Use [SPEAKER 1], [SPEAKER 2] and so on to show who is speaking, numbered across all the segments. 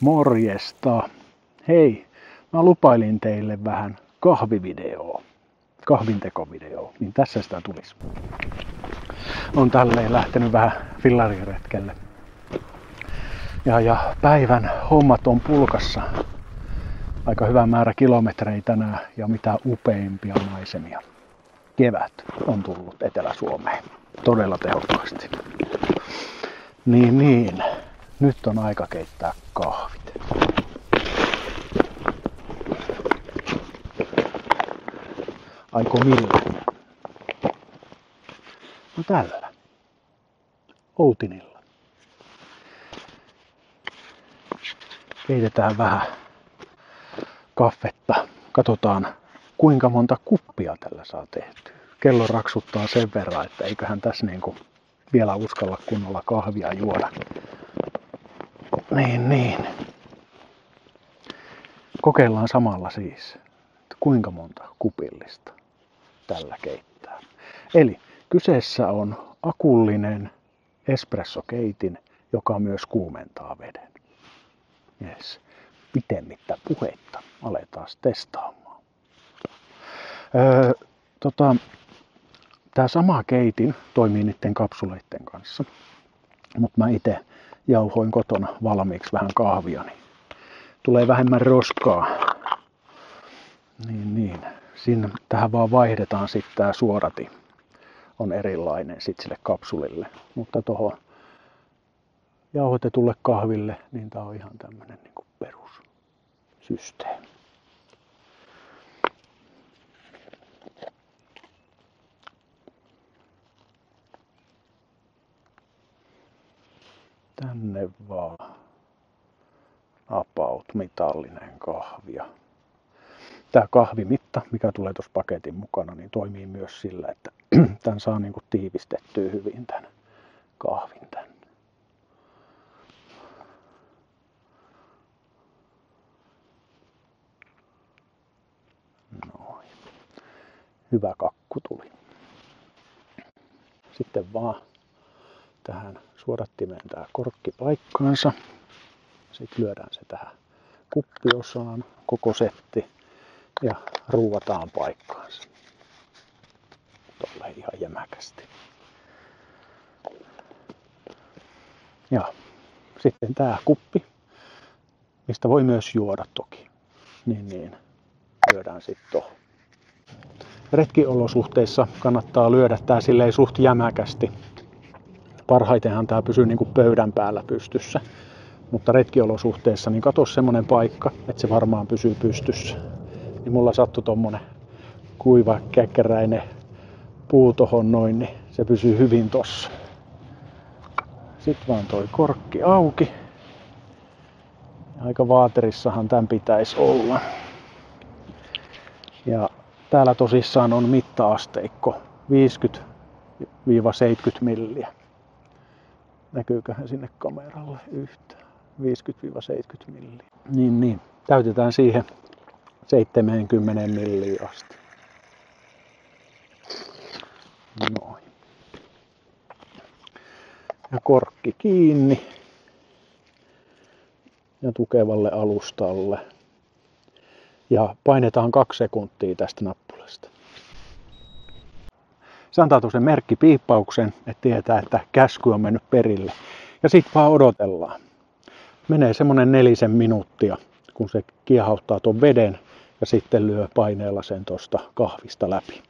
[SPEAKER 1] Morjesta. Hei, mä lupailin teille vähän kahvivideoa, kahvintekovideoa, niin tässä sitä tulisi. On tälleen lähtenyt vähän fillariretkelle. Ja päivän hommat on pulkassa. Aika hyvä määrä kilometrejä tänään ja mitä upeimpia maisemia. Kevät on tullut Etelä-Suomeen todella tehokkaasti. Niin. Nyt on aika keittää kahvit. Aiko millä? No tällä. Outinilla. Keitetään vähän kahvetta. Katsotaan kuinka monta kuppia tällä saa tehtyä. Kello raksuttaa sen verran, että eiköhän tässä niinku vielä uskalla kunnolla kahvia juoda. Niin. Kokeillaan samalla siis, että kuinka monta kupillista tällä keittää. Eli kyseessä on akullinen espressokeitin, joka myös kuumentaa veden. Yes. Pitemmittä puheitta aletaan testaamaan. Tämä sama keitin toimii niiden kapsuleiden kanssa, mutta mä itse jauhoin kotona valmiiksi vähän kahvia, niin tulee vähemmän roskaa. Niin. Tähän vaan vaihdetaan sitten tämä suodati. On erilainen sitten sille kapsulille, mutta tuohon jauhotetulle kahville, niin tää on ihan tämmönen niinku perussysteemi. Tänne vaan about mitallinen kahvia. Tämä kahvimitta, mikä tulee tuossa paketin mukana, niin toimii myös sillä, että tämän saa niinku tiivistettyä hyvin tämän kahvin tänne. Noin. Hyvä kakku tuli. Sitten vaan tähän suodattimeen tämä korkki paikkaansa. Sitten lyödään se tähän kuppiosaan, koko setti, ja ruuvataan paikkaansa. Tuolle ihan jämäkästi. Ja sitten tämä kuppi, mistä voi myös juoda toki. Niin lyödään sitten tuohon. Retkiolosuhteissa kannattaa lyödä tää silleen suht jämäkästi. Parhaitenhan tää pysyy niinku pöydän päällä pystyssä. Mutta retkiolosuhteissa niin kato semmonen paikka, että se varmaan pysyy pystyssä. Niin mulla sattui tommonen kuiva käkkäräinen puu tohon noin, niin se pysyy hyvin tossa. Sitten vaan toi korkki auki. Aika vaaterissahan tän pitäisi olla. Ja täällä tosissaan on mitta-asteikko 50-70 milliä. Näkyyköhän sinne kameralle yhtään? 50-70 milliä. Niin. Täytetään siihen 70 milliä asti. Noin. Ja korkki kiinni. Ja tukevalle alustalle. Ja painetaan 2 sekuntia tästä nappulasta. Se antaa tuollaisen merkkipiippauksen, että tietää, että käsky on mennyt perille. Ja sitten vaan odotellaan. Menee semmonen 4 minuuttia, kun se kiehauttaa tuon veden ja sitten lyö paineella sen tuosta kahvista läpi.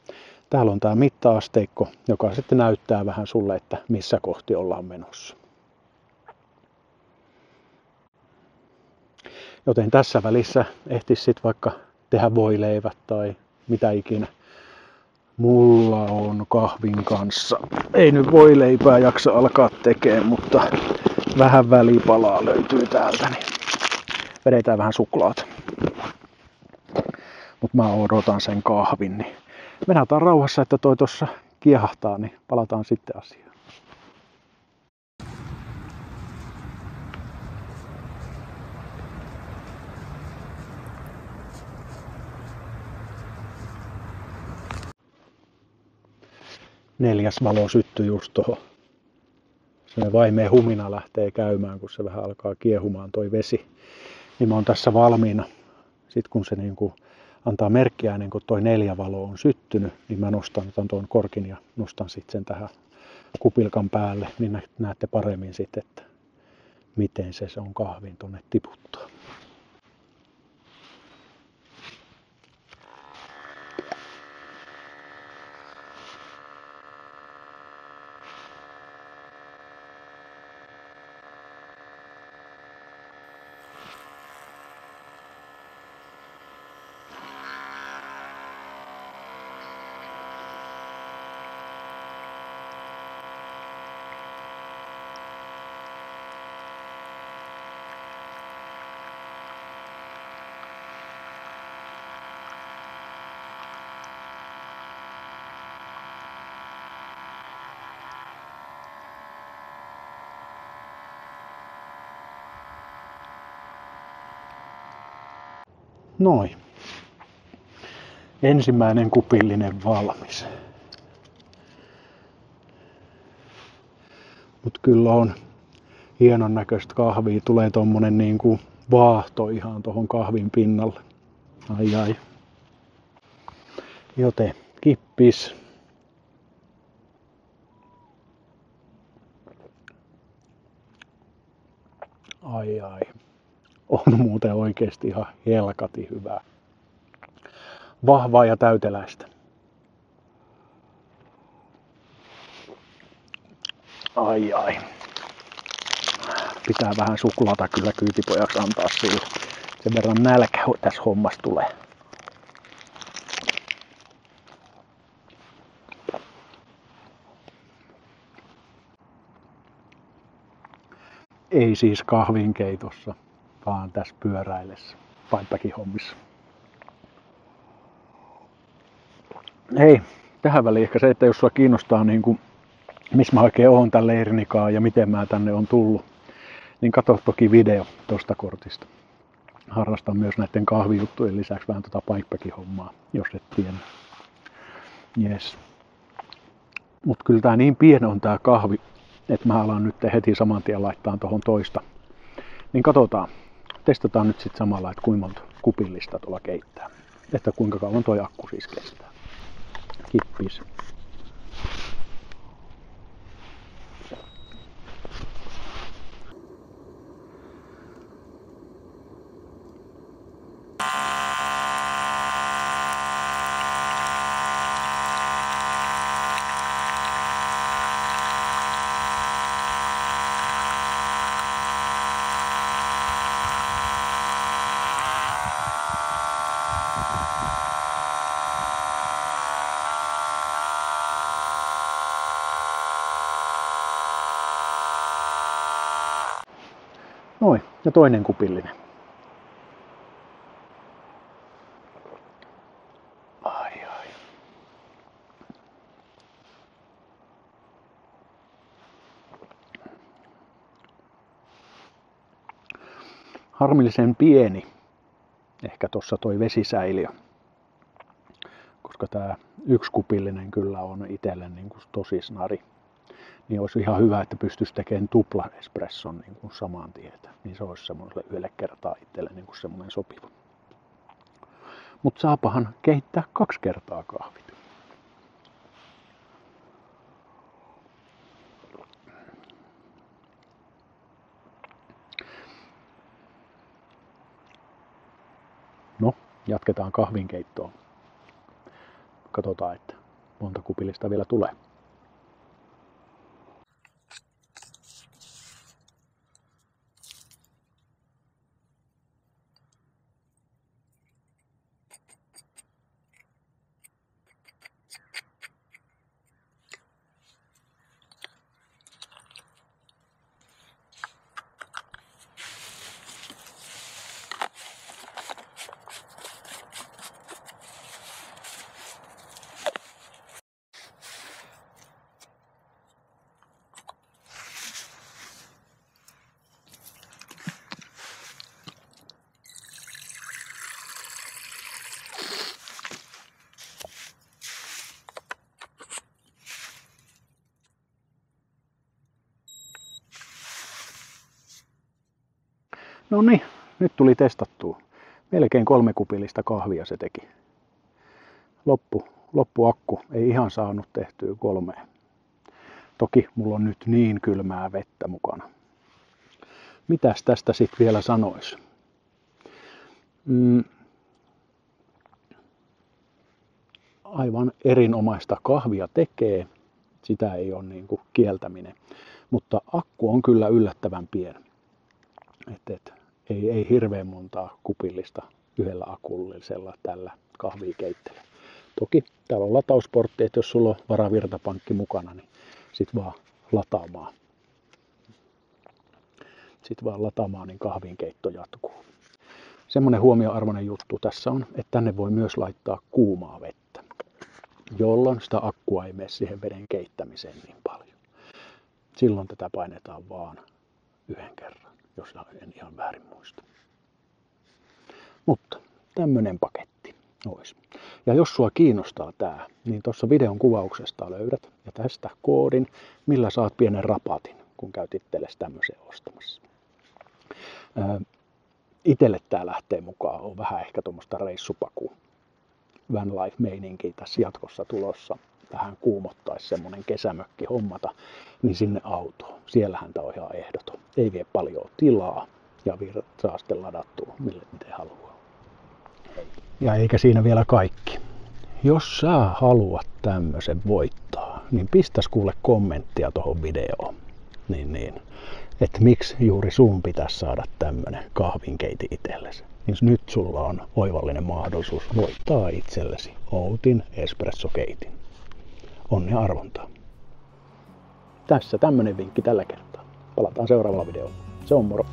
[SPEAKER 1] Täällä on tämä mitta-asteikko, joka sitten näyttää vähän sulle, että missä kohti ollaan menossa. Joten tässä välissä ehtis sitten vaikka tehdä voileivät tai mitä ikinä. Mulla on kahvin kanssa. Ei nyt voileipää jaksa alkaa tekemään, mutta vähän välipalaa löytyy täältä. Niin vedetään vähän suklaata. Mutta mä odotan sen kahvin. Niin venätään rauhassa, että toi tossa kiehahtaa, niin palataan sitten asiaan. Neljäs valo syttyi just tuohon se vaimea humina lähtee käymään, kun se vähän alkaa kiehumaan toi vesi. Niin mä oon tässä valmiina. Sitten kun se niin kuin antaa merkkiä ennen kuin toi 4 valo on syttynyt, niin mä otan tuon korkin ja nostan sitten sen tähän kupilkan päälle, niin näette paremmin sitten, että miten se on kahvin tonne tiputtaa. Noin. Ensimmäinen kupillinen valmis. Mut kyllä on hienon näköistä kahvia. Tulee tommonen niinku vaahto ihan tohon kahvin pinnalle. Ai ai. Joten kippis. Ai ai. On muuten oikeesti ihan helkati hyvää. Vahvaa ja täyteläistä. Ai ai. Pitää vähän suklaata kyllä kyytipojaksi antaa sille. Sen verran nälkä tässä hommassa tulee. Ei siis kahvinkeitossa, vaan tässä pyöräillessä, pipebackin hommissa. Hei, tähän väliin ehkä se, että jos sua kiinnostaa missä mä oikein oon tämän leirinikaan ja miten mä tänne on tullut, niin katso toki video tosta kortista. Harrastan myös näiden kahvijuttujen lisäksi vähän pipebackin hommaa, jos et tiedä. Yes. Mut kyllä tää niin pieni on tää kahvi, että mä alan nyt heti saman tien laittaa tuohon toista. Niin katsotaan. Testataan nyt sitten samalla, että kuinka monta kupillista tuolla keittää. Että kuinka kauan toi akku siis kestää. Kippis. Noin, ja toinen kupillinen. Ai ai. Harmillisen pieni ehkä tossa toi vesisäiliö. Koska tää yksi kupillinen kyllä on itselle tosi snari. Niin olisi ihan hyvä, että pystyisi tekemään tupla espresson samaan tietä. Niin se olisi semmoiselle yhdelle kertaa itselle semmoinen sopiva. Mutta saapahan keittää 2 kertaa kahvit. No, jatketaan kahvinkeittoa. Katsotaan, että monta kupillista vielä tulee. No niin, nyt tuli testattua. Melkein 3 kupillista kahvia se teki. Loppu akku, ei ihan saanut tehtyä 3. Toki mulla on nyt niin kylmää vettä mukana. Mitäs tästä sitten vielä sanois? Aivan erinomaista kahvia tekee. Sitä ei ole niin kuin kieltäminen. Mutta akku on kyllä yllättävän pieni. Ei hirveän montaa kupillista yhdellä akullisella tällä kahvia keittele. Toki täällä on latausportti, että jos sulla on varavirtapankki mukana, niin sit vaan lataamaan. Niin kahvin keitto jatkuu. Semmoinen huomioarvoinen juttu tässä on, että tänne voi myös laittaa kuumaa vettä, jolloin sitä akkua ei mene siihen veden keittämiseen niin paljon. Silloin tätä painetaan vaan 1 kerran, jos en ihan väärin muista. Mutta tämmönen paketti olisi. Ja jos sua kiinnostaa tää, niin tuossa videon kuvauksesta löydät ja tästä koodin, millä saat pienen rapatin, kun käyt itsellesi tämmöisen ostamassa. Itelle tää lähtee mukaan, on vähän ehkä tuommoista reissupakua. Van Life-meininkiä tässä jatkossa tulossa. Tähän kuumottaisi semmonen kesämökki hommata, niin sinne autoon. Siellähän tää on ihan ehdoton. Ei vie paljon tilaa ja saa sitten ladattua miten haluaa. Ja eikä siinä vielä kaikki. Jos sä haluat tämmöisen voittaa, niin pistäs kuule kommenttia tuohon videoon. Niin. Että miksi juuri sun pitäisi saada tämmönen kahvinkeiti itsellesi. Niin nyt sulla on oivallinen mahdollisuus voittaa itsellesi Outin espressokeitin. Onnea arvontaa. Tässä tämmönen vinkki tällä kertaa. Palataan seuraavalla videolla. Se on moro.